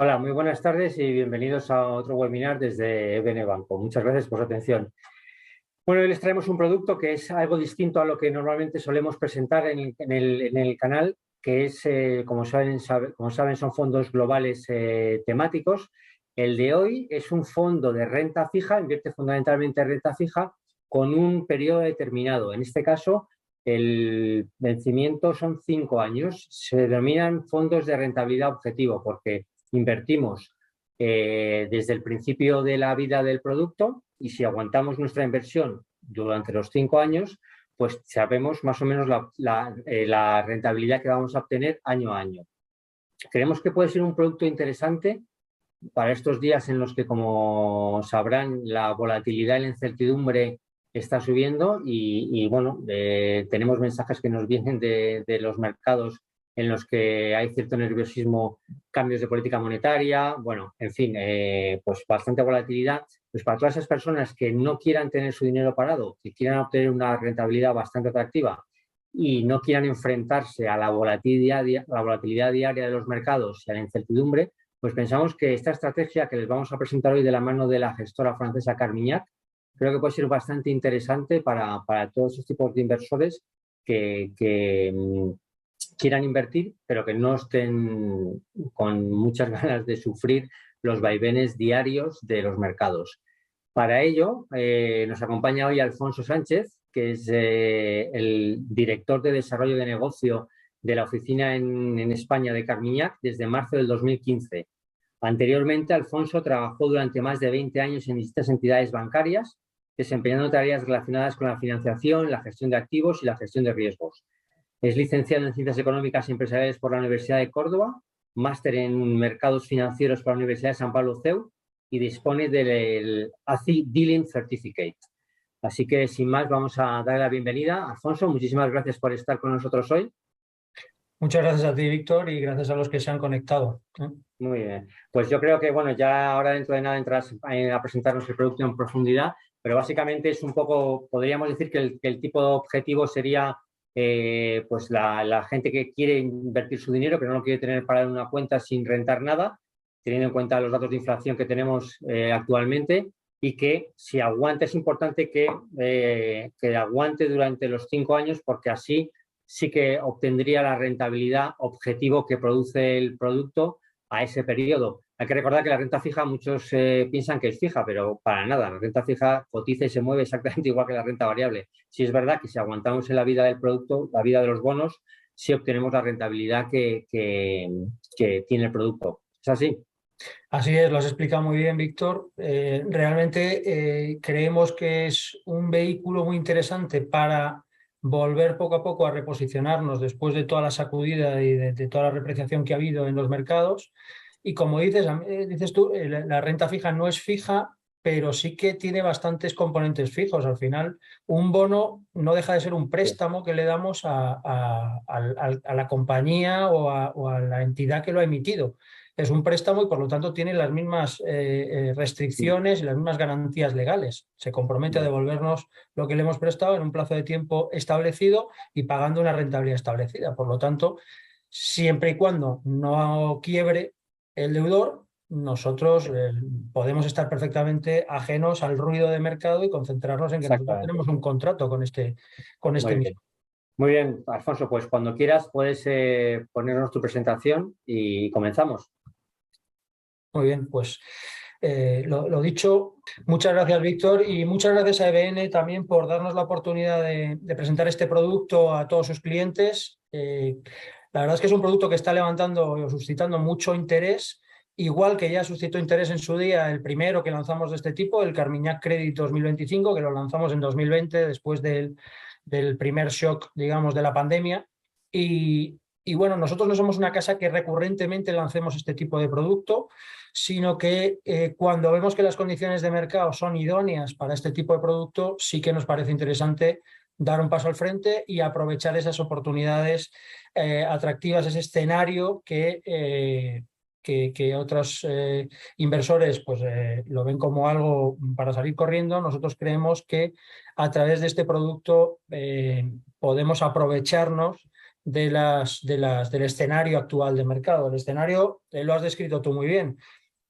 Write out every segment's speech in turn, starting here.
Hola, muy buenas tardes y bienvenidos a otro webinar desde EBN Banco. Muchas gracias por su atención. Bueno, hoy les traemos un producto que es algo distinto a lo que normalmente solemos presentar en el canal, que es, como saben, son fondos globales temáticos. El de hoy es un fondo de renta fija, invierte fundamentalmente en renta fija, con un periodo determinado. En este caso, el vencimiento son 5 años. Se denominan fondos de rentabilidad objetivo porque invertimos desde el principio de la vida del producto y si aguantamos nuestra inversión durante los 5 años, pues sabemos más o menos la rentabilidad que vamos a obtener año a año. Creemos que puede ser un producto interesante para estos días en los que, como sabrán, la volatilidad y la incertidumbre está subiendo bueno, tenemos mensajes que nos vienen de los mercados en los que hay cierto nerviosismo, cambios de política monetaria, bueno, en fin, pues bastante volatilidad. Pues para todas esas personas que no quieran tener su dinero parado, que quieran obtener una rentabilidad bastante atractiva y no quieran enfrentarse a la volatilidad diaria de los mercados y a la incertidumbre, pues pensamos que esta estrategia que les vamos a presentar hoy de la mano de la gestora francesa Carmignac, creo que puede ser bastante interesante para todos esos tipos de inversores que quieran invertir, pero que no estén con muchas ganas de sufrir los vaivenes diarios de los mercados. Para ello, nos acompaña hoy Alfonso Sánchez, que es el director de desarrollo de negocio de la oficina en España de Carmignac desde marzo del 2015. Anteriormente, Alfonso trabajó durante más de 20 años en distintas entidades bancarias, desempeñando tareas relacionadas con la financiación, la gestión de activos y la gestión de riesgos. Es licenciado en Ciencias Económicas y Empresariales por la Universidad de Córdoba, máster en Mercados Financieros por la Universidad de San Pablo CEU y dispone del ACI Dealing Certificate. Así que, sin más, vamos a darle la bienvenida. Alfonso, muchísimas gracias por estar con nosotros hoy. Muchas gracias a ti, Víctor, y gracias a los que se han conectado. Muy bien. Pues yo creo que, bueno, ya ahora dentro de nada entras a presentarnos el producto en profundidad, pero básicamente es un poco, podríamos decir que el tipo de objetivo sería pues la gente que quiere invertir su dinero, pero no lo quiere tener parado en una cuenta sin rentar nada, teniendo en cuenta los datos de inflación que tenemos actualmente y que si aguanta, es importante que aguante durante los 5 años porque así sí que obtendría la rentabilidad objetivo que produce el producto a ese periodo. Hay que recordar que la renta fija muchos piensan que es fija, pero para nada. La renta fija cotiza y se mueve exactamente igual que la renta variable. Sí es verdad que si aguantamos en la vida del producto, la vida de los bonos, sí obtenemos la rentabilidad que tiene el producto. ¿Es así? Así es, lo has explicado muy bien, Víctor. Realmente creemos que es un vehículo muy interesante para volver poco a poco a reposicionarnos después de toda la sacudida y de toda la repreciación que ha habido en los mercados. Y como dices tú, la renta fija no es fija, pero sí que tiene bastantes componentes fijos. Al final, un bono no deja de ser un Sí. préstamo que le damos a la compañía o a la entidad que lo ha emitido. Es un préstamo y por lo tanto tiene las mismas restricciones y las mismas garantías legales. Se compromete a Vale. devolvernos lo que le hemos prestado en un plazo de tiempo establecido y pagando una rentabilidad establecida. Por lo tanto, siempre y cuando no quiebre el deudor, nosotros podemos estar perfectamente ajenos al ruido de mercado y concentrarnos en que nosotros Exactamente. tenemos un contrato con este Muy mismo. bien. Muy bien, Alfonso, pues cuando quieras puedes ponernos tu presentación y comenzamos. Muy bien, pues lo dicho, muchas gracias, Víctor, y muchas gracias a EBN también por darnos la oportunidad de presentar este producto a todos sus clientes. La verdad es que es un producto que está levantando o suscitando mucho interés, igual que ya suscitó interés en su día el primero que lanzamos de este tipo, el Carmignac Credit 2025, que lo lanzamos en 2020 después del primer shock, digamos, de la pandemia. Y bueno, nosotros no somos una casa que recurrentemente lancemos este tipo de producto, sino que cuando vemos que las condiciones de mercado son idóneas para este tipo de producto, sí que nos parece interesante dar un paso al frente y aprovechar esas oportunidades atractivas, ese escenario que otros inversores pues, lo ven como algo para salir corriendo. Nosotros creemos que a través de este producto podemos aprovecharnos del escenario actual de mercado. El escenario, lo has descrito tú muy bien,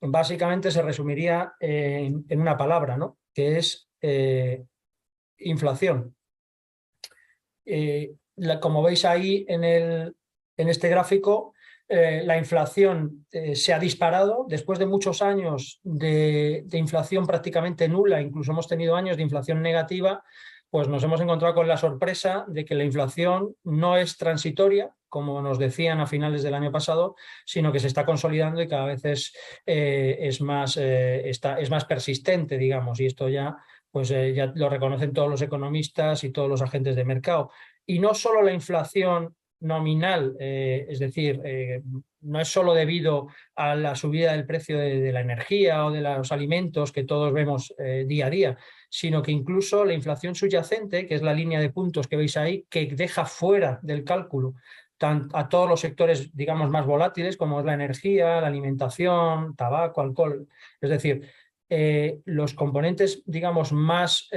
básicamente se resumiría en una palabra, ¿no? Que es inflación. Como veis ahí en este gráfico, la inflación se ha disparado después de muchos años de inflación prácticamente nula, incluso hemos tenido años de inflación negativa. Pues nos hemos encontrado con la sorpresa de que la inflación no es transitoria, como nos decían a finales del año pasado, sino que se está consolidando y cada vez es más persistente, digamos, y esto ya, pues, ya lo reconocen todos los economistas y todos los agentes de mercado. Y no solo la inflación nominal, es decir, no es solo debido a la subida del precio de la energía o de los alimentos que todos vemos día a día, sino que incluso la inflación subyacente, que es la línea de puntos que veis ahí, que deja fuera del cálculo a todos los sectores, digamos, más volátiles, como es la energía, la alimentación, tabaco, alcohol. Es decir, los componentes, digamos, más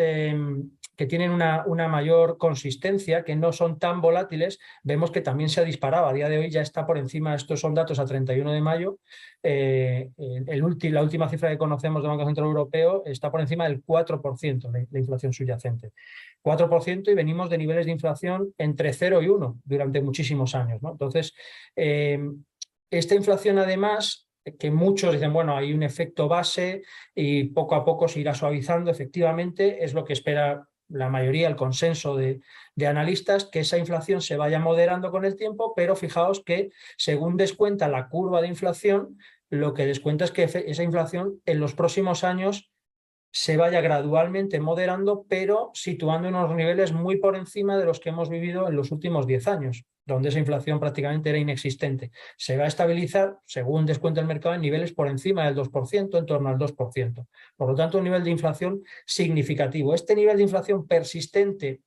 que tienen una mayor consistencia, que no son tan volátiles, vemos que también se ha disparado. A día de hoy ya está por encima, estos son datos a 31 de mayo, la última cifra que conocemos del Banco Central Europeo está por encima del 4% la inflación subyacente. 4%, y venimos de niveles de inflación entre 0 y 1 durante muchísimos años, ¿no? Entonces, esta inflación además, que muchos dicen, bueno, hay un efecto base y poco a poco se irá suavizando, efectivamente es lo que espera la mayoría, el consenso de analistas, que esa inflación se vaya moderando con el tiempo, pero fijaos que según descuenta la curva de inflación, lo que descuenta es que esa inflación en los próximos años se vaya gradualmente moderando, pero situando en unos niveles muy por encima de los que hemos vivido en los últimos 10 años, donde esa inflación prácticamente era inexistente. Se va a estabilizar, según descuenta el mercado, en niveles por encima del 2%, en torno al 2%. Por lo tanto, un nivel de inflación significativo. Este nivel de inflación persistente,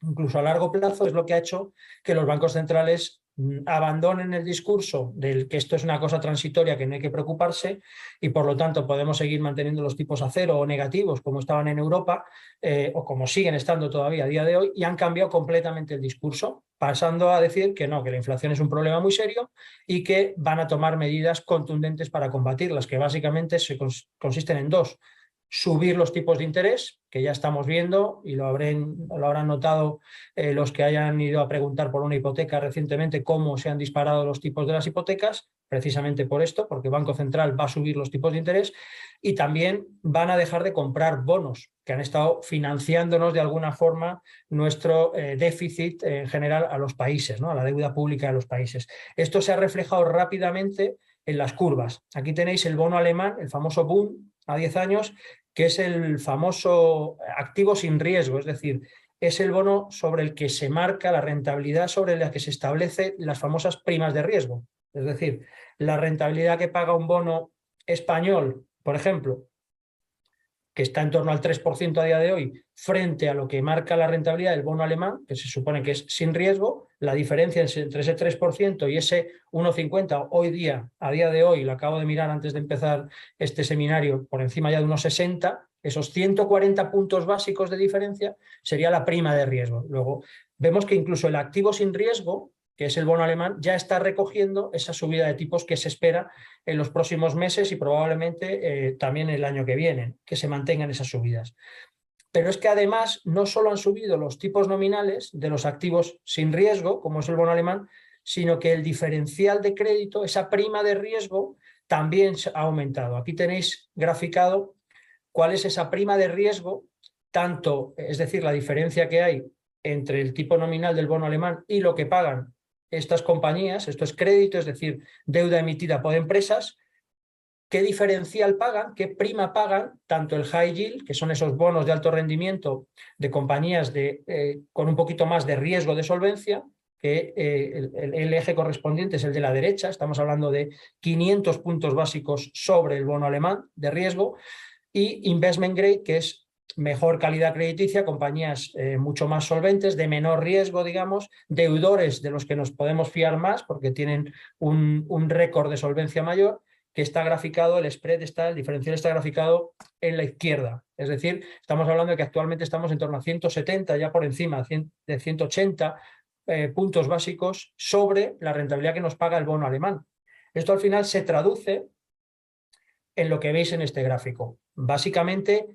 incluso a largo plazo, es lo que ha hecho que los bancos centrales abandonen el discurso del que esto es una cosa transitoria, que no hay que preocuparse, y por lo tanto podemos seguir manteniendo los tipos a cero o negativos como estaban en Europa, o como siguen estando todavía a día de hoy, y han cambiado completamente el discurso, pasando a decir que no, que la inflación es un problema muy serio y que van a tomar medidas contundentes para combatirlas, que básicamente consisten en dos: subir los tipos de interés, que ya estamos viendo y lo habrán notado los que hayan ido a preguntar por una hipoteca recientemente, cómo se han disparado los tipos de las hipotecas, precisamente por esto, porque el Banco Central va a subir los tipos de interés, y también van a dejar de comprar bonos, que han estado financiándonos de alguna forma nuestro déficit en general a los países, ¿no? A la deuda pública de los países. Esto se ha reflejado rápidamente en las curvas. Aquí tenéis el bono alemán, el famoso Bund a 10 años, que es el famoso activo sin riesgo, es decir, es el bono sobre el que se marca la rentabilidad, sobre la que se establecen las famosas primas de riesgo. Es decir, la rentabilidad que paga un bono español, por ejemplo, que está en torno al 3% a día de hoy, frente a lo que marca la rentabilidad del bono alemán, que se supone que es sin riesgo, la diferencia entre ese 3% y ese 1,50 hoy día, a día de hoy, lo acabo de mirar antes de empezar este seminario, por encima ya de unos 60, esos 140 puntos básicos de diferencia sería la prima de riesgo. Luego, vemos que incluso el activo sin riesgo, que es el bono alemán, ya está recogiendo esa subida de tipos que se espera en los próximos meses y probablemente también el año que viene, que se mantengan esas subidas. Pero es que además no solo han subido los tipos nominales de los activos sin riesgo, como es el bono alemán, sino que el diferencial de crédito, esa prima de riesgo, también ha aumentado. Aquí tenéis graficado cuál es esa prima de riesgo, tanto, es decir, la diferencia que hay entre el tipo nominal del bono alemán y lo que pagan estas compañías. Esto es crédito, es decir, deuda emitida por empresas. ¿Qué diferencial pagan? ¿Qué prima pagan? Tanto el high yield, que son esos bonos de alto rendimiento de compañías con un poquito más de riesgo de solvencia, que el eje correspondiente es el de la derecha, estamos hablando de 500 puntos básicos sobre el bono alemán de riesgo, y investment grade, que es mejor calidad crediticia, compañías mucho más solventes, de menor riesgo, digamos, deudores de los que nos podemos fiar más porque tienen un récord de solvencia mayor, que está graficado, el diferencial está graficado en la izquierda. Es decir, estamos hablando de que actualmente estamos en torno a 170, ya por encima de 180 puntos básicos sobre la rentabilidad que nos paga el bono alemán. Esto al final se traduce en lo que veis en este gráfico. Básicamente,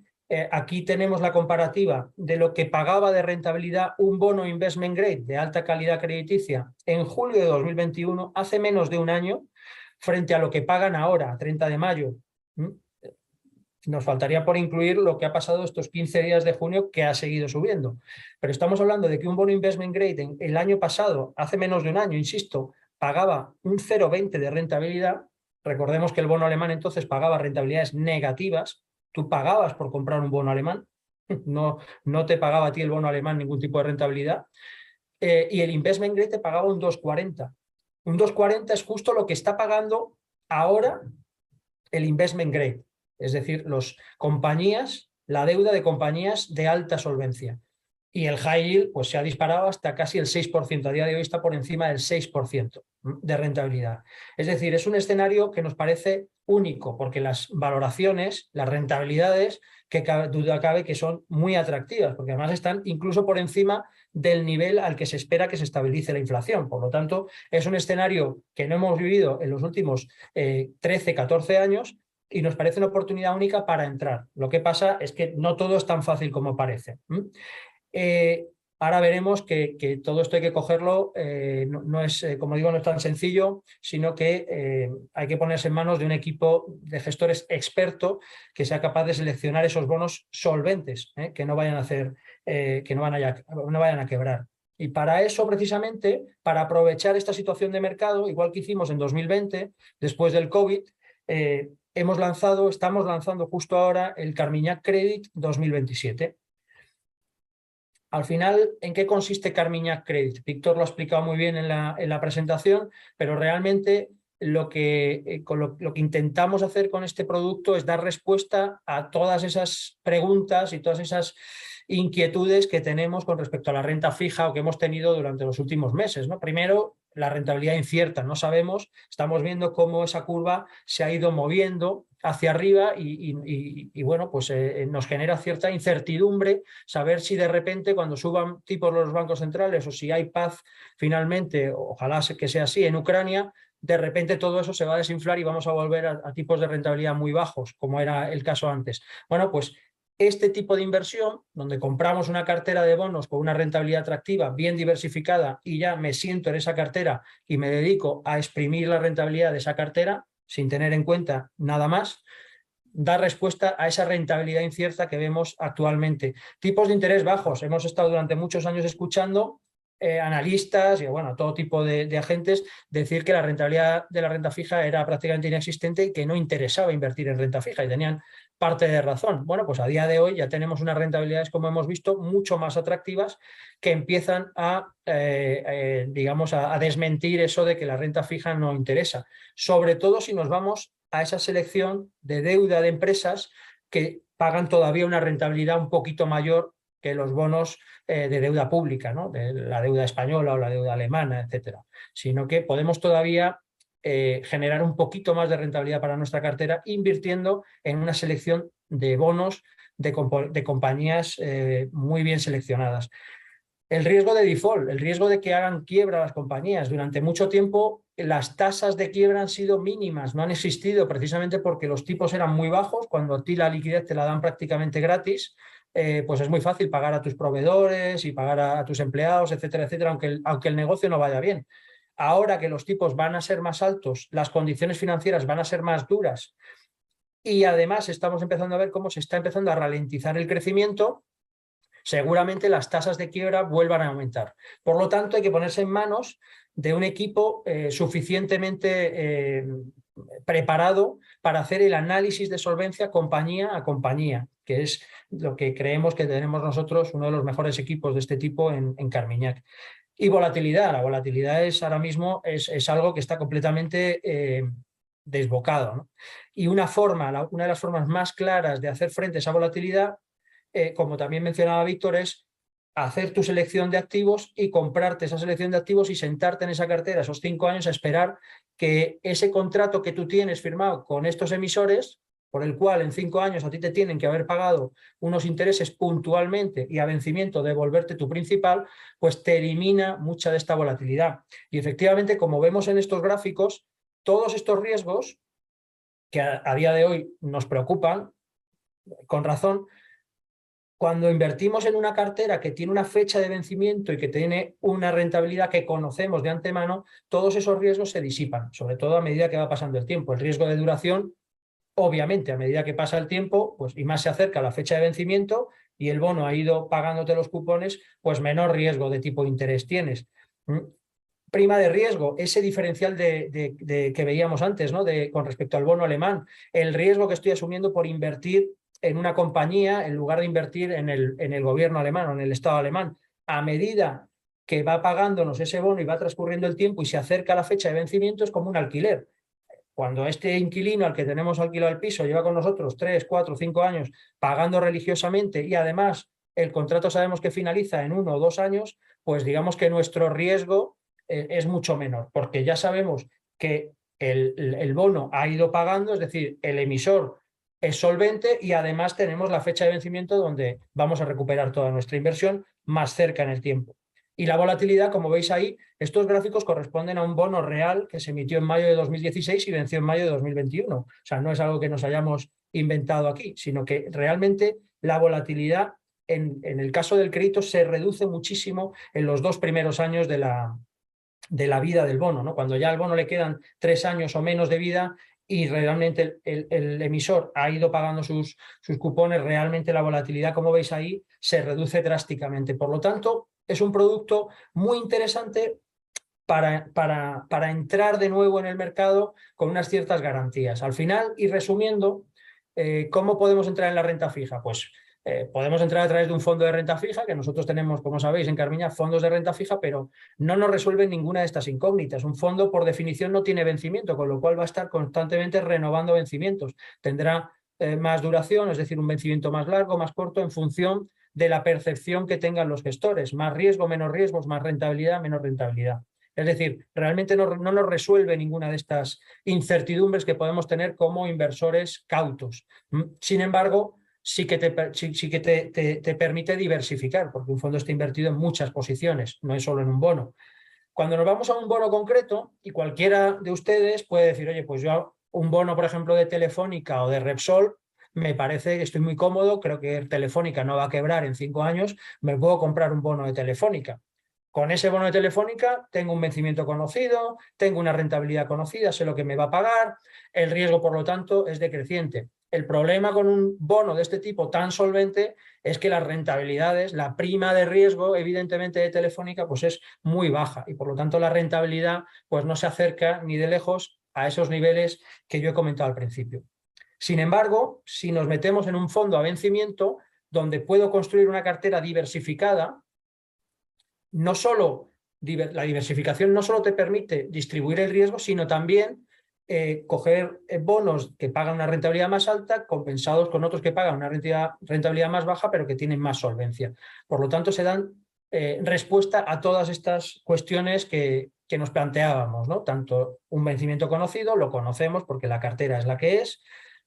aquí tenemos la comparativa de lo que pagaba de rentabilidad un bono investment grade de alta calidad crediticia en julio de 2021, hace menos de un año, frente a lo que pagan ahora, a 30 de mayo. Nos faltaría por incluir lo que ha pasado estos 15 días de junio, que ha seguido subiendo. Pero estamos hablando de que un bono investment grade el año pasado, hace menos de un año, insisto, pagaba un 0,20 de rentabilidad. Recordemos que el bono alemán entonces pagaba rentabilidades negativas. Tú pagabas por comprar un bono alemán, no te pagaba a ti el bono alemán ningún tipo de rentabilidad. Y el investment grade te pagaba un 2,40. Un 2,40 es justo lo que está pagando ahora el investment grade. Es decir, la deuda de compañías de alta solvencia. Y el high yield pues, se ha disparado hasta casi el 6%. A día de hoy está por encima del 6% de rentabilidad. Es decir, es un escenario que nos parece único, porque las valoraciones, las rentabilidades, que duda cabe que son muy atractivas, porque además están incluso por encima del nivel al que se espera que se estabilice la inflación. Por lo tanto, es un escenario que no hemos vivido en los últimos 13, 14 años, y nos parece una oportunidad única para entrar. Lo que pasa es que no todo es tan fácil como parece. Ahora veremos que todo esto hay que cogerlo, no es, como digo, no es tan sencillo, sino que hay que ponerse en manos de un equipo de gestores experto que sea capaz de seleccionar esos bonos solventes, que no vayan a hacer, que no vayan a quebrar. Y para eso, precisamente, para aprovechar esta situación de mercado, igual que hicimos en 2020, después del COVID, estamos lanzando justo ahora el Carmignac Credit 2027. Al final, ¿en qué consiste Carmignac Credit? Víctor lo ha explicado muy bien en la presentación, pero realmente lo que intentamos hacer con este producto es dar respuesta a todas esas preguntas y todas esas inquietudes que tenemos con respecto a la renta fija o que hemos tenido durante los últimos meses, ¿no? Primero, la rentabilidad incierta. No sabemos, estamos viendo cómo esa curva se ha ido moviendo hacia arriba y bueno, pues nos genera cierta incertidumbre saber si de repente cuando suban tipos los bancos centrales o si hay paz finalmente, ojalá que sea así, en Ucrania, de repente todo eso se va a desinflar y vamos a volver a tipos de rentabilidad muy bajos, como era el caso antes. Bueno, pues este tipo de inversión, donde compramos una cartera de bonos con una rentabilidad atractiva, bien diversificada, y ya me siento en esa cartera y me dedico a exprimir la rentabilidad de esa cartera, sin tener en cuenta nada más, da respuesta a esa rentabilidad incierta que vemos actualmente. Tipos de interés bajos. Hemos estado durante muchos años escuchando analistas y bueno, todo tipo de agentes decir que la rentabilidad de la renta fija era prácticamente inexistente y que no interesaba invertir en renta fija, y tenían parte de razón. Bueno, pues a día de hoy ya tenemos unas rentabilidades, como hemos visto, mucho más atractivas, que empiezan digamos, a desmentir eso de que la renta fija no interesa. Sobre todo si nos vamos a esa selección de deuda de empresas que pagan todavía una rentabilidad un poquito mayor que los bonos de deuda pública, ¿no? De la deuda española o la deuda alemana, etcétera. Sino que podemos todavía generar un poquito más de rentabilidad para nuestra cartera invirtiendo en una selección de bonos de compañías muy bien seleccionadas. El riesgo de default, el riesgo de que hagan quiebra las compañías. Durante mucho tiempo las tasas de quiebra han sido mínimas, no han existido precisamente porque los tipos eran muy bajos. Cuando a ti la liquidez te la dan prácticamente gratis, pues es muy fácil pagar a tus proveedores y pagar a tus empleados, etcétera, etcétera, aunque el negocio no vaya bien. Ahora que los tipos van a ser más altos, las condiciones financieras van a ser más duras y además estamos empezando a ver cómo se está empezando a ralentizar el crecimiento, seguramente las tasas de quiebra vuelvan a aumentar. Por lo tanto, hay que ponerse en manos de un equipo suficientemente preparado para hacer el análisis de solvencia compañía a compañía, que es lo que creemos que tenemos nosotros, uno de los mejores equipos de este tipo en Carmignac. Y volatilidad. La volatilidad ahora mismo es algo que está completamente desbocado, ¿no? Y una de las formas más claras de hacer frente a esa volatilidad, como también mencionaba Víctor, es hacer tu selección de activos y comprarte esa selección de activos y sentarte en esa cartera esos 5 años a esperar que ese contrato que tú tienes firmado con estos emisores, por el cual en 5 años a ti te tienen que haber pagado unos intereses puntualmente y a vencimiento devolverte tu principal, pues te elimina mucha de esta volatilidad. Y efectivamente, como vemos en estos gráficos, todos estos riesgos que a día de hoy nos preocupan, con razón, cuando invertimos en una cartera que tiene una fecha de vencimiento y que tiene una rentabilidad que conocemos de antemano, todos esos riesgos se disipan, sobre todo a medida que va pasando el tiempo. El riesgo de duración, obviamente, a medida que pasa el tiempo, pues, y más se acerca la fecha de vencimiento y el bono ha ido pagándote los cupones, pues menor riesgo de tipo de interés tienes. Prima de riesgo, ese diferencial que veíamos antes, ¿no? Con respecto al bono alemán, el riesgo que estoy asumiendo por invertir en una compañía en lugar de invertir en el gobierno alemán o en el Estado alemán. A medida que va pagándonos ese bono y va transcurriendo el tiempo y se acerca la fecha de vencimiento, es como un alquiler. Cuando este inquilino al que tenemos alquilado el piso lleva con nosotros 3, 4, 5 años pagando religiosamente y además el contrato sabemos que finaliza en 1 o 2 años, pues digamos que nuestro riesgo es mucho menor, porque ya sabemos que el bono ha ido pagando, es decir, el emisor es solvente y además tenemos la fecha de vencimiento donde vamos a recuperar toda nuestra inversión más cerca en el tiempo. Y la volatilidad, como veis ahí, estos gráficos corresponden a un bono real que se emitió en mayo de 2016 y venció en mayo de 2021. O sea, no es algo que nos hayamos inventado aquí, sino que realmente la volatilidad en el caso del crédito se reduce muchísimo en los 2 primeros años de la vida del bono, ¿no? Cuando ya al bono le quedan 3 años o menos de vida y realmente el emisor ha ido pagando sus cupones, realmente la volatilidad, como veis ahí, se reduce drásticamente. Por lo tanto, es un producto muy interesante para entrar de nuevo en el mercado con unas ciertas garantías. Al final, y resumiendo, ¿cómo podemos entrar en la renta fija? Pues podemos entrar a través de un fondo de renta fija, que nosotros tenemos, como sabéis, en Carmiña, fondos de renta fija, pero no nos resuelven ninguna de estas incógnitas. Un fondo, por definición, no tiene vencimiento, con lo cual va a estar constantemente renovando vencimientos. Tendrá más duración, es decir, un vencimiento más largo, más corto, en función de la percepción que tengan los gestores. Más riesgo, menos riesgos, más rentabilidad, menos rentabilidad. Es decir, realmente no nos resuelve ninguna de estas incertidumbres que podemos tener como inversores cautos. Sin embargo, sí que te permite diversificar, porque un fondo está invertido en muchas posiciones, no es solo en un bono. Cuando nos vamos a un bono concreto, y cualquiera de ustedes puede decir, oye, pues yo un bono, por ejemplo, de Telefónica o de Repsol, me parece que estoy muy cómodo, creo que Telefónica no va a quebrar en 5 años, me puedo comprar un bono de Telefónica. Con ese bono de Telefónica tengo un vencimiento conocido, tengo una rentabilidad conocida, sé lo que me va a pagar, el riesgo, por lo tanto, es decreciente. El problema con un bono de este tipo tan solvente es que las rentabilidades, la prima de riesgo, evidentemente, de Telefónica, pues es muy baja y, por lo tanto, la rentabilidad pues no se acerca ni de lejos a esos niveles que yo he comentado al principio. Sin embargo, si nos metemos en un fondo a vencimiento, donde puedo construir una cartera diversificada, no solo la diversificación no solo te permite distribuir el riesgo, sino también coger bonos que pagan una rentabilidad más alta, compensados con otros que pagan una rentabilidad más baja, pero que tienen más solvencia. Por lo tanto, se dan respuesta a todas estas cuestiones que nos planteábamos, ¿no? Tanto un vencimiento conocido, lo conocemos porque la cartera es la que es,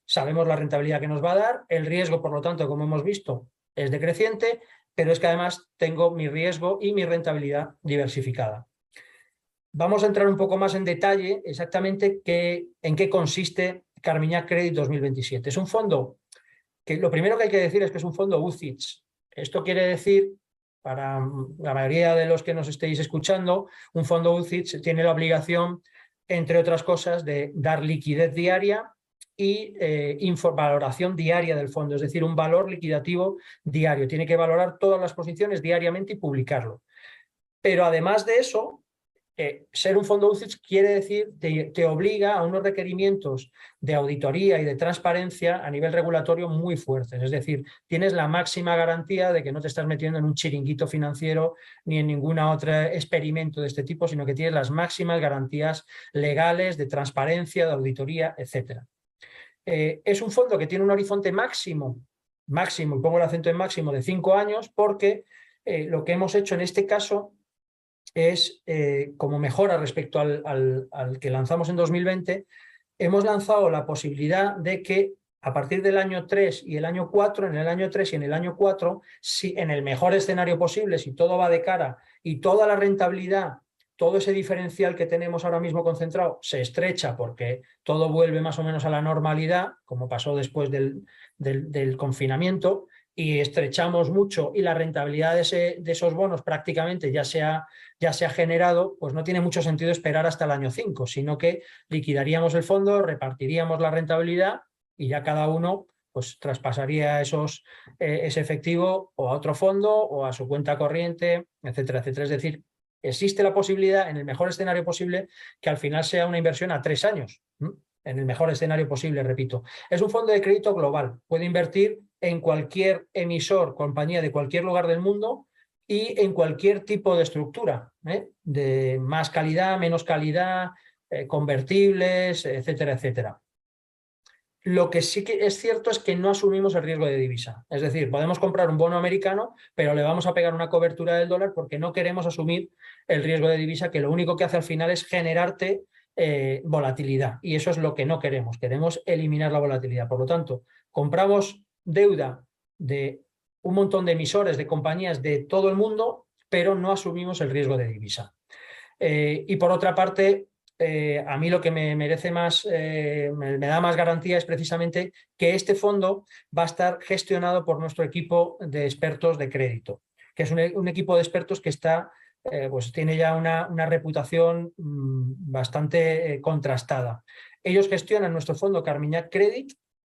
sabemos la rentabilidad que nos va a dar, el riesgo, por lo tanto, como hemos visto, es decreciente, pero es que además tengo mi riesgo y mi rentabilidad diversificada. Vamos a entrar un poco más en detalle exactamente en qué consiste Carmiñac Credit 2027. Es un fondo que lo primero que hay que decir es que es un fondo UCITS. Esto quiere decir, para la mayoría de los que nos estéis escuchando, un fondo UCITS tiene la obligación, entre otras cosas, de dar liquidez diaria y valoración diaria del fondo, es decir, un valor liquidativo diario. Tiene que valorar todas las posiciones diariamente y publicarlo. Pero además de eso, ser un fondo UCITS quiere decir, te obliga a unos requerimientos de auditoría y de transparencia a nivel regulatorio muy fuertes. Es decir, tienes la máxima garantía de que no te estás metiendo en un chiringuito financiero ni en ningún otro experimento de este tipo, sino que tienes las máximas garantías legales de transparencia, de auditoría, etc. Es un fondo que tiene un horizonte máximo, y pongo el acento en máximo, de 5 años, porque lo que hemos hecho en este caso es, como mejora respecto al que lanzamos en 2020, hemos lanzado la posibilidad de que a partir del año 3 y el año 4, en el año 3 y en el año 4, si en el mejor escenario posible, si todo va de cara y toda la rentabilidad, todo ese diferencial que tenemos ahora mismo concentrado se estrecha porque todo vuelve más o menos a la normalidad, como pasó después del confinamiento, y estrechamos mucho y la rentabilidad de esos bonos prácticamente ya se ha generado, pues no tiene mucho sentido esperar hasta el año 5, sino que liquidaríamos el fondo, repartiríamos la rentabilidad y ya cada uno pues traspasaría ese efectivo o a otro fondo o a su cuenta corriente, etcétera, etcétera. Es decir, existe la posibilidad, en el mejor escenario posible, que al final sea una inversión a 3 años. En el mejor escenario posible, repito. Es un fondo de crédito global. Puede invertir en cualquier emisor, compañía de cualquier lugar del mundo y en cualquier tipo de estructura, de más calidad, menos calidad, convertibles, etcétera, etcétera. Lo que sí que es cierto es que no asumimos el riesgo de divisa. Es decir, podemos comprar un bono americano, pero le vamos a pegar una cobertura del dólar porque no queremos asumir el riesgo de divisa, que lo único que hace al final es generarte volatilidad. Y eso es lo que no queremos. Queremos eliminar la volatilidad. Por lo tanto, compramos deuda de un montón de emisores, de compañías de todo el mundo, pero no asumimos el riesgo de divisa. Y por otra parte, a mí lo que me merece más, me da más garantía es precisamente que este fondo va a estar gestionado por nuestro equipo de expertos de crédito, que es un equipo de expertos que está, pues tiene ya una reputación bastante contrastada. Ellos gestionan nuestro fondo Carmignac Credit,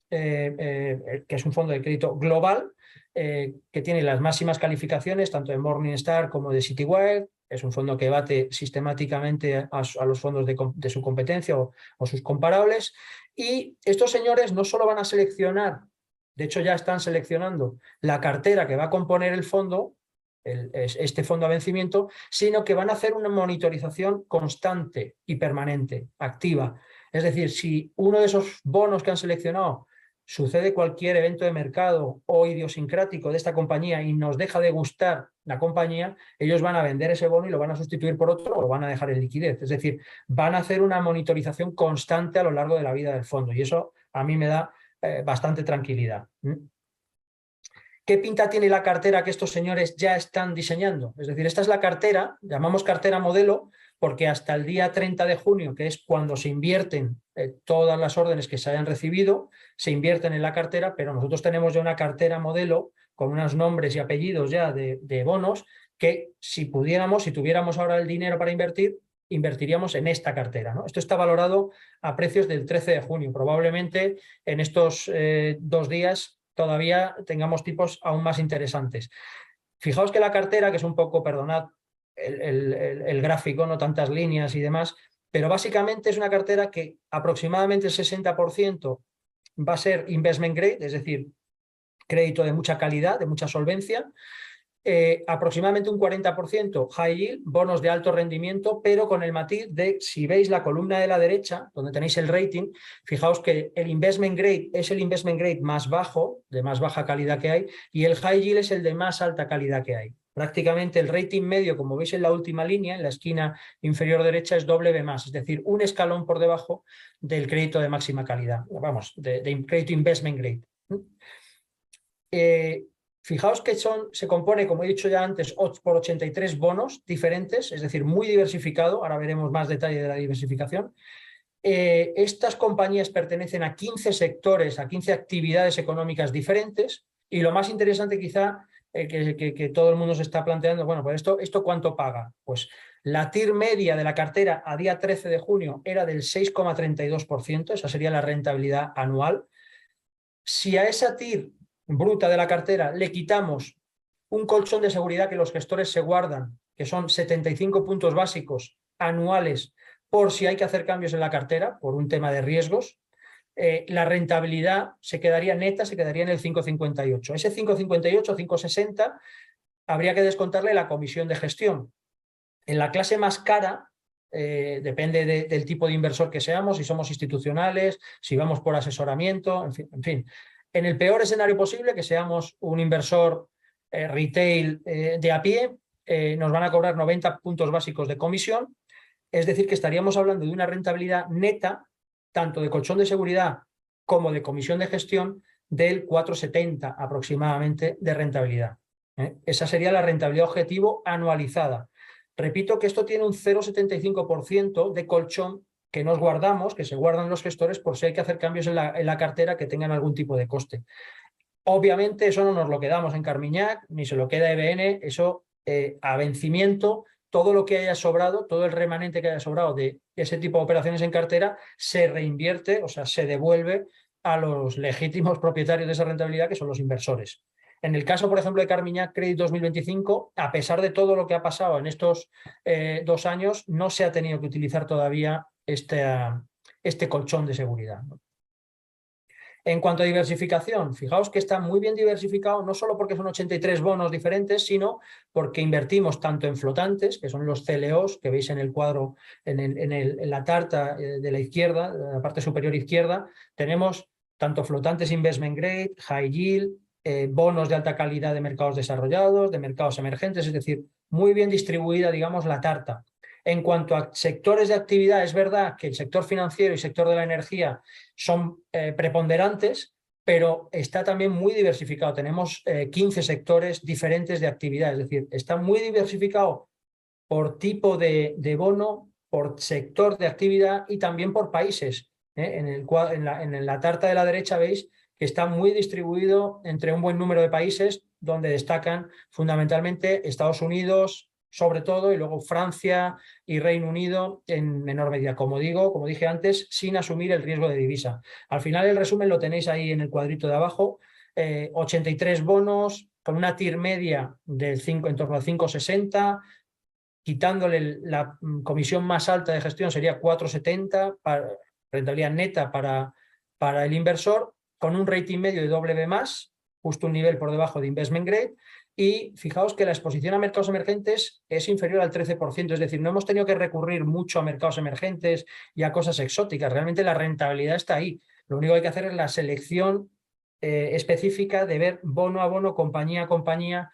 que es un fondo de crédito global, que tiene las máximas calificaciones tanto de Morningstar como de Citywire. Es un fondo que bate sistemáticamente a los fondos de su competencia o sus comparables. Y estos señores no solo van a seleccionar, de hecho ya están seleccionando la cartera que va a componer el fondo, este fondo a vencimiento, sino que van a hacer una monitorización constante y permanente, activa. Es decir, si uno de esos bonos que han seleccionado sucede cualquier evento de mercado o idiosincrático de esta compañía y nos deja de gustar la compañía, ellos van a vender ese bono y lo van a sustituir por otro o lo van a dejar en liquidez. Es decir, van a hacer una monitorización constante a lo largo de la vida del fondo y eso a mí me da bastante tranquilidad. ¿Qué pinta tiene la cartera que estos señores ya están diseñando? Es decir, esta es la cartera, llamamos cartera modelo, porque hasta el día 30 de junio, que es cuando se invierten todas las órdenes que se hayan recibido, se invierten en la cartera, pero nosotros tenemos ya una cartera modelo con unos nombres y apellidos ya de bonos que si pudiéramos, si tuviéramos ahora el dinero para invertir, invertiríamos en esta cartera, ¿no? Esto está valorado a precios del 13 de junio. Probablemente en estos 2 días todavía tengamos tipos aún más interesantes. Fijaos que la cartera, que es un poco, perdonad el gráfico, no tantas líneas y demás, pero básicamente es una cartera que aproximadamente el 60% va a ser investment grade, es decir, crédito de mucha calidad, de mucha solvencia, aproximadamente un 40% high yield, bonos de alto rendimiento, pero con el matiz de, si veis la columna de la derecha, donde tenéis el rating, fijaos que el investment grade es el investment grade más bajo, de más baja calidad que hay, y el high yield es el de más alta calidad que hay. Prácticamente el rating medio, como veis en la última línea, en la esquina inferior derecha, es BB+, es decir, un escalón por debajo del crédito de máxima calidad, vamos, de crédito investment grade. Fijaos que se compone, como he dicho ya antes, por 83 bonos diferentes, es decir, muy diversificado. Ahora veremos más detalle de la diversificación. Estas compañías pertenecen a 15 sectores, a 15 actividades económicas diferentes y lo más interesante quizá que todo el mundo se está planteando, bueno, pues ¿esto cuánto paga? Pues la TIR media de la cartera a día 13 de junio era del 6,32%, esa sería la rentabilidad anual. Si a esa TIR bruta de la cartera le quitamos un colchón de seguridad que los gestores se guardan, que son 75 puntos básicos anuales por si hay que hacer cambios en la cartera por un tema de riesgos, la rentabilidad se quedaría neta, se quedaría en el 5,58. Ese 5,58, 5,60 habría que descontarle la comisión de gestión. En la clase más cara, depende del tipo de inversor que seamos, si somos institucionales, si vamos por asesoramiento, en fin. En el peor escenario posible, que seamos un inversor retail de a pie, nos van a cobrar 90 puntos básicos de comisión, es decir, que estaríamos hablando de una rentabilidad neta, tanto de colchón de seguridad como de comisión de gestión del 4,70 aproximadamente de rentabilidad. Esa sería la rentabilidad objetivo anualizada. Repito que esto tiene un 0,75% de colchón que nos guardamos, que se guardan los gestores por si hay que hacer cambios en la cartera que tengan algún tipo de coste. Obviamente eso no nos lo quedamos en Carmiñac, ni se lo queda EBN, eso a vencimiento, todo lo que haya sobrado, todo el remanente que haya sobrado de ese tipo de operaciones en cartera se reinvierte, o sea, se devuelve a los legítimos propietarios de esa rentabilidad, que son los inversores. En el caso, por ejemplo, de Carmiñac Credit 2025, a pesar de todo lo que ha pasado en estos 2 años, no se ha tenido que utilizar todavía este colchón de seguridad. En cuanto a diversificación, fijaos que está muy bien diversificado, no solo porque son 83 bonos diferentes, sino porque invertimos tanto en flotantes, que son los CLOs que veis en el cuadro, en la tarta de la izquierda, de la parte superior izquierda, tenemos tanto flotantes investment grade, high yield, bonos de alta calidad de mercados desarrollados, de mercados emergentes, es decir, muy bien distribuida, digamos, la tarta. En cuanto a sectores de actividad, es verdad que el sector financiero y el sector de la energía son preponderantes, pero está también muy diversificado. Tenemos 15 sectores diferentes de actividad, es decir, está muy diversificado por tipo de bono, por sector de actividad y también por países. En la tarta de la derecha veis que está muy distribuido entre un buen número de países, donde destacan fundamentalmente Estados Unidos, sobre todo, y luego Francia y Reino Unido en menor medida, como dije antes, sin asumir el riesgo de divisa. Al final el resumen lo tenéis ahí en el cuadrito de abajo, 83 bonos con una TIR media del en torno a 5,60, quitándole la comisión más alta de gestión sería 4,70, rentabilidad neta para el inversor, con un rating medio de BB+, justo un nivel por debajo de investment grade. Y fijaos que la exposición a mercados emergentes es inferior al 13%, es decir, no hemos tenido que recurrir mucho a mercados emergentes y a cosas exóticas, realmente la rentabilidad está ahí. Lo único que hay que hacer es la selección específica de ver bono a bono, compañía a compañía,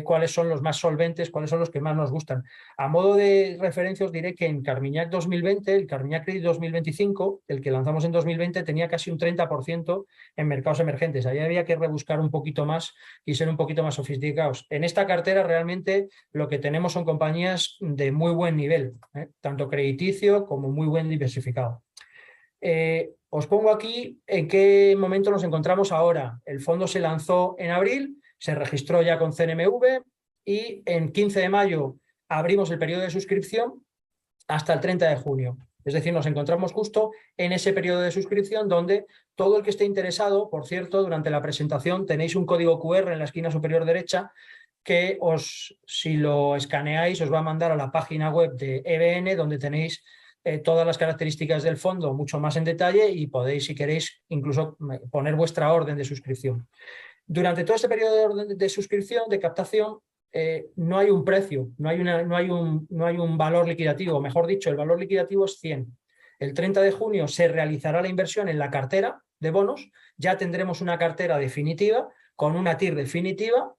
cuáles son los más solventes, cuáles son los que más nos gustan. A modo de referencia os diré que en Carmiñac 2020, el Carmiñac Credit 2025, el que lanzamos en 2020, tenía casi un 30% en mercados emergentes. Ahí había que rebuscar un poquito más y ser un poquito más sofisticados. En esta cartera realmente lo que tenemos son compañías de muy buen nivel, tanto crediticio como muy buen diversificado. Os pongo aquí en qué momento nos encontramos ahora. El fondo se lanzó en abril, se registró ya con CNMV y en 15 de mayo abrimos el periodo de suscripción hasta el 30 de junio. Es decir, nos encontramos justo en ese periodo de suscripción donde todo el que esté interesado, por cierto, durante la presentación tenéis un código QR en la esquina superior derecha que si lo escaneáis, os va a mandar a la página web de EBN, donde tenéis todas las características del fondo mucho más en detalle y podéis, si queréis, incluso poner vuestra orden de suscripción. Durante todo este periodo de suscripción, de captación, no hay un precio, no hay un valor liquidativo, mejor dicho, el valor liquidativo es 100. El 30 de junio se realizará la inversión en la cartera de bonos, ya tendremos una cartera definitiva con una TIR definitiva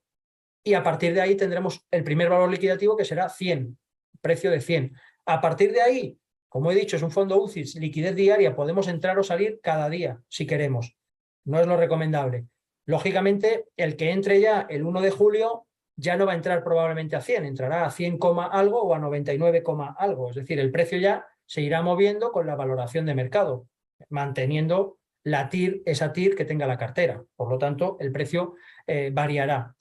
y a partir de ahí tendremos el primer valor liquidativo que será 100, precio de 100. A partir de ahí, como he dicho, es un fondo UCITS, liquidez diaria, podemos entrar o salir cada día si queremos. No es lo recomendable. Lógicamente, el que entre ya el 1 de julio ya no va a entrar probablemente a 100, entrará a 100, algo o a 99, algo. Es decir, el precio ya se irá moviendo con la valoración de mercado, manteniendo la TIR, esa TIR que tenga la cartera. Por lo tanto, el precio variará.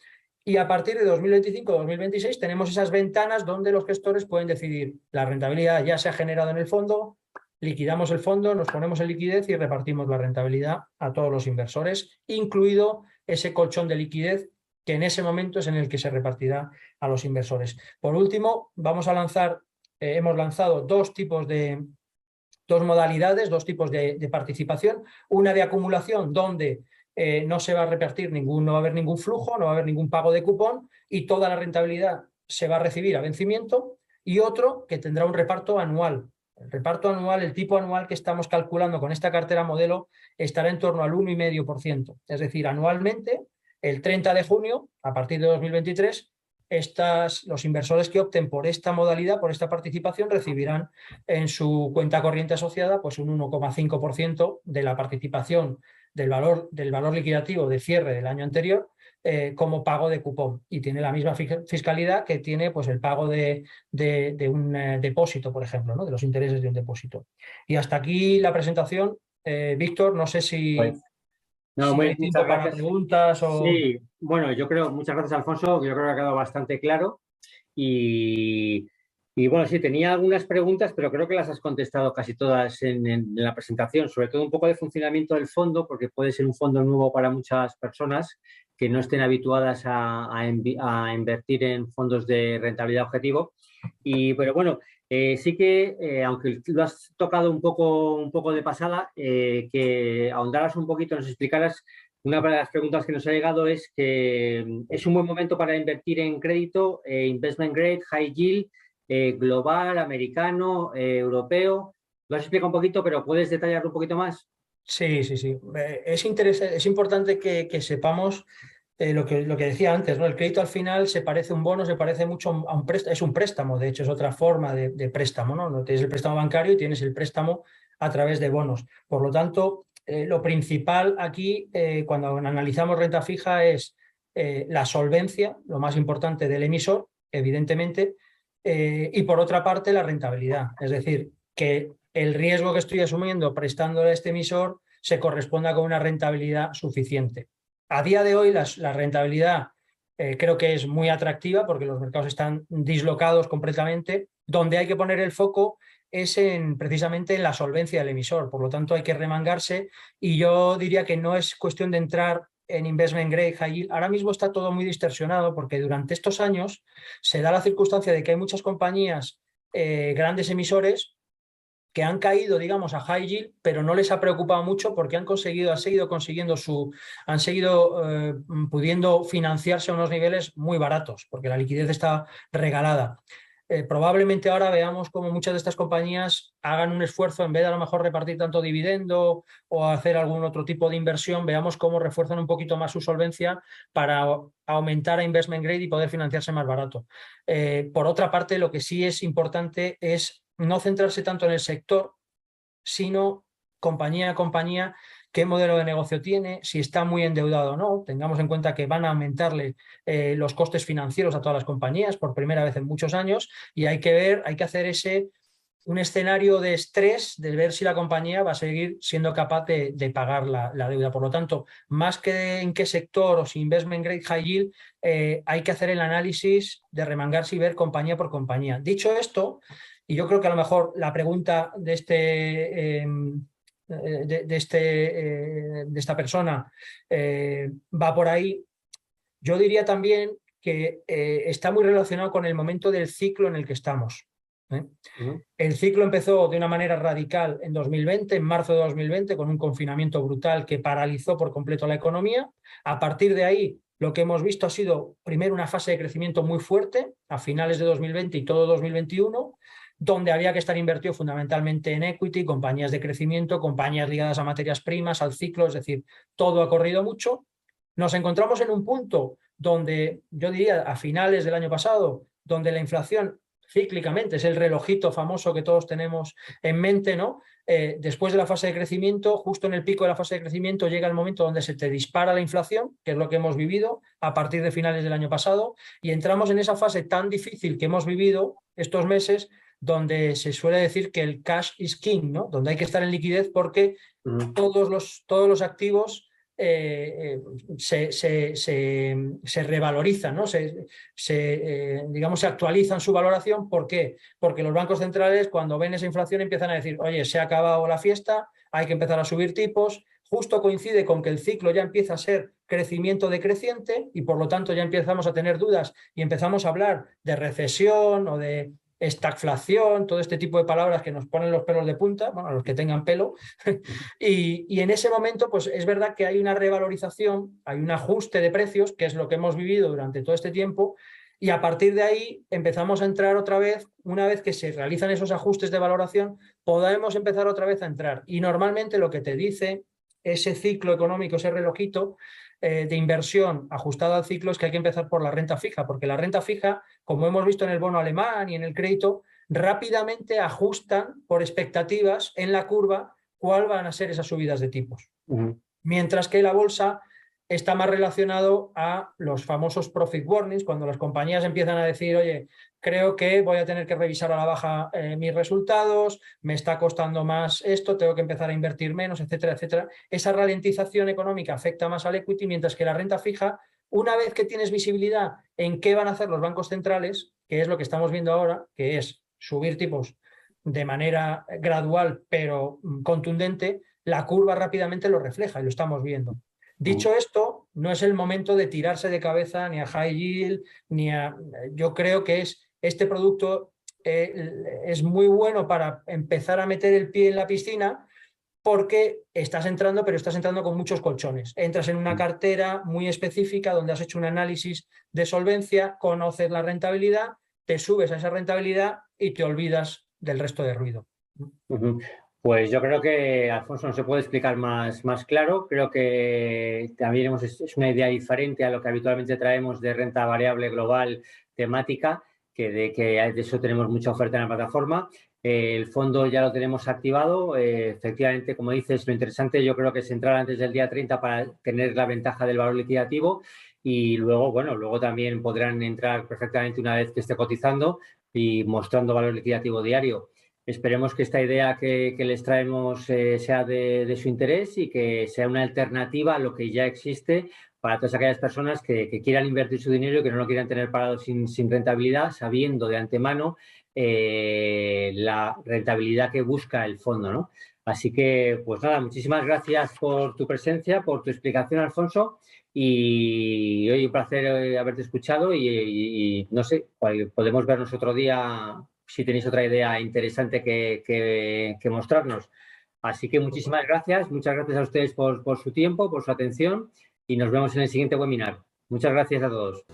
Y a partir de 2025-2026 tenemos esas ventanas donde los gestores pueden decidir la rentabilidad ya se ha generado en el fondo, liquidamos el fondo, nos ponemos en liquidez y repartimos la rentabilidad a todos los inversores, incluido ese colchón de liquidez que en ese momento es en el que se repartirá a los inversores. Por último, vamos a lanzar, hemos lanzado dos modalidades, dos tipos de participación, una de acumulación donde no se va a repartir no va a haber ningún flujo, no va a haber ningún pago de cupón y toda la rentabilidad se va a recibir a vencimiento, y otro que tendrá un reparto anual. El reparto anual, el tipo anual que estamos calculando con esta cartera modelo estará en torno al 1,5%. Es decir, anualmente, el 30 de junio, a partir de 2023, los inversores que opten por esta modalidad, por esta participación, recibirán en su cuenta corriente asociada pues un 1,5% de la participación del valor liquidativo de cierre del año anterior como pago de cupón, y tiene la misma fiscalidad que tiene pues, el pago de un depósito, por ejemplo, ¿no? De los intereses de un depósito. Y hasta aquí la presentación. Víctor, no sé Pues, no, si hay muchas tiempo para gracias. preguntas o... Sí, bueno, muchas gracias, Alfonso. Yo creo que ha quedado bastante claro. Y, y bueno, sí, tenía algunas preguntas, pero creo que las has contestado casi todas en la presentación, sobre todo un poco de funcionamiento del fondo, porque puede ser un fondo nuevo para muchas personas que no estén habituadas a invertir en fondos de rentabilidad objetivo. Pero bueno, sí que, aunque lo has tocado un poco de pasada, que ahondaras un poquito, nos explicaras. Una de las preguntas que nos ha llegado es que es un buen momento para invertir en crédito, investment grade, high yield, global, americano, europeo. Lo has explicado un poquito, pero ¿puedes detallarlo un poquito más? Sí, sí, sí. Es importante que sepamos lo que decía antes, ¿no? El crédito al final se parece a un bono, se parece mucho a un préstamo, es un préstamo, de hecho, es otra forma de préstamo, ¿no? No tienes el préstamo bancario y tienes el préstamo a través de bonos. Por lo tanto, lo principal aquí, cuando analizamos renta fija, es la solvencia, lo más importante del emisor, evidentemente, y por otra parte, la rentabilidad. Es decir, que el riesgo que estoy asumiendo prestándole a este emisor se corresponda con una rentabilidad suficiente. A día de hoy la rentabilidad creo que es muy atractiva porque los mercados están dislocados completamente. Donde hay que poner el foco es precisamente en la solvencia del emisor. Por lo tanto, hay que remangarse, y yo diría que no es cuestión de entrar en investment grade, high yield. Ahora mismo está todo muy distorsionado porque durante estos años se da la circunstancia de que hay muchas compañías, grandes emisores, que han caído, digamos, a high yield, pero no les ha preocupado mucho porque han seguido pudiendo financiarse a unos niveles muy baratos, porque la liquidez está regalada. Probablemente ahora veamos como muchas de estas compañías hagan un esfuerzo, en vez de a lo mejor repartir tanto dividendo o hacer algún otro tipo de inversión, veamos cómo refuerzan un poquito más su solvencia para aumentar a investment grade y poder financiarse más barato. Por otra parte, lo que sí es importante es no centrarse tanto en el sector, sino compañía a compañía, qué modelo de negocio tiene, si está muy endeudado o no. Tengamos en cuenta que van a aumentarle los costes financieros a todas las compañías por primera vez en muchos años, y hay que hacer un escenario de estrés de ver si la compañía va a seguir siendo capaz de pagar la deuda. Por lo tanto, más que en qué sector o si investment grade, high yield, hay que hacer el análisis de remangarse y ver compañía por compañía. Dicho esto, y yo creo que a lo mejor la pregunta de esta persona va por ahí. Yo diría también que está muy relacionado con el momento del ciclo en el que estamos. ¿eh? Ujú. El ciclo empezó de una manera radical en 2020, en marzo de 2020, con un confinamiento brutal que paralizó por completo la economía. A partir de ahí, lo que hemos visto ha sido primero una fase de crecimiento muy fuerte a finales de 2020 y todo 2021, donde había que estar invertido fundamentalmente en equity, compañías de crecimiento, compañías ligadas a materias primas, al ciclo, es decir, todo ha corrido mucho. Nos encontramos en un punto donde, yo diría, a finales del año pasado, donde la inflación cíclicamente, es el relojito famoso que todos tenemos en mente, ¿no? Después de la fase de crecimiento, justo en el pico de la fase de crecimiento, llega el momento donde se te dispara la inflación, que es lo que hemos vivido a partir de finales del año pasado, y entramos en esa fase tan difícil que hemos vivido estos meses, donde se suele decir que el cash is king, ¿no? Donde hay que estar en liquidez porque Ujú. todos los activos se revalorizan, ¿no? Digamos, se actualizan su valoración. ¿Por qué? Porque los bancos centrales, cuando ven esa inflación, empiezan a decir, oye, se ha acabado la fiesta, hay que empezar a subir tipos. Justo coincide con que el ciclo ya empieza a ser crecimiento decreciente, y por lo tanto ya empezamos a tener dudas y empezamos a hablar de recesión o de estagflación, todo este tipo de palabras que nos ponen los pelos de punta, bueno, a los que tengan pelo. Y en ese momento, pues es verdad que hay una revalorización, hay un ajuste de precios, que es lo que hemos vivido durante todo este tiempo, y a partir de ahí empezamos a entrar otra vez. Una vez que se realizan esos ajustes de valoración, podemos empezar otra vez a entrar. Y normalmente lo que te dice ese ciclo económico, ese relojito, de inversión ajustada al ciclo es que hay que empezar por la renta fija, porque la renta fija, como hemos visto en el bono alemán y en el crédito, rápidamente ajustan por expectativas en la curva cuál van a ser esas subidas de tipos. Mientras que la bolsa está más relacionado a los famosos profit warnings, cuando las compañías empiezan a decir, oye, creo que voy a tener que revisar a la baja mis resultados, me está costando más esto, tengo que empezar a invertir menos, etcétera, etcétera. Esa ralentización económica afecta más al equity, mientras que la renta fija, una vez que tienes visibilidad en qué van a hacer los bancos centrales, que es lo que estamos viendo ahora, que es subir tipos de manera gradual pero contundente, la curva rápidamente lo refleja y lo estamos viendo. Dicho esto, no es el momento de tirarse de cabeza ni a high yield, ni a... Yo creo que este producto es muy bueno para empezar a meter el pie en la piscina porque estás entrando, pero estás entrando con muchos colchones. Entras en una cartera muy específica donde has hecho un análisis de solvencia, conoces la rentabilidad, te subes a esa rentabilidad y te olvidas del resto de ruido. Pues yo creo que, Alfonso, no se puede explicar más claro. Creo que también es una idea diferente a lo que habitualmente traemos de renta variable global temática, que de eso tenemos mucha oferta en la plataforma. El fondo ya lo tenemos activado. Efectivamente, como dices, lo interesante yo creo que es entrar antes del día 30 para tener la ventaja del valor liquidativo y luego, bueno, luego también podrán entrar perfectamente una vez que esté cotizando y mostrando valor liquidativo diario. Esperemos que esta idea que les traemos sea de su interés y que sea una alternativa a lo que ya existe para todas aquellas personas que quieran invertir su dinero y que no lo quieran tener parado sin rentabilidad, sabiendo de antemano la rentabilidad que busca el fondo, ¿no? Así que, pues nada, muchísimas gracias por tu presencia, por tu explicación, Alfonso. Y hoy un placer haberte escuchado y no sé, podemos vernos otro día si tenéis otra idea interesante que mostrarnos. Así que muchísimas gracias. Muchas gracias a ustedes por su tiempo, por su atención y nos vemos en el siguiente webinar. Muchas gracias a todos.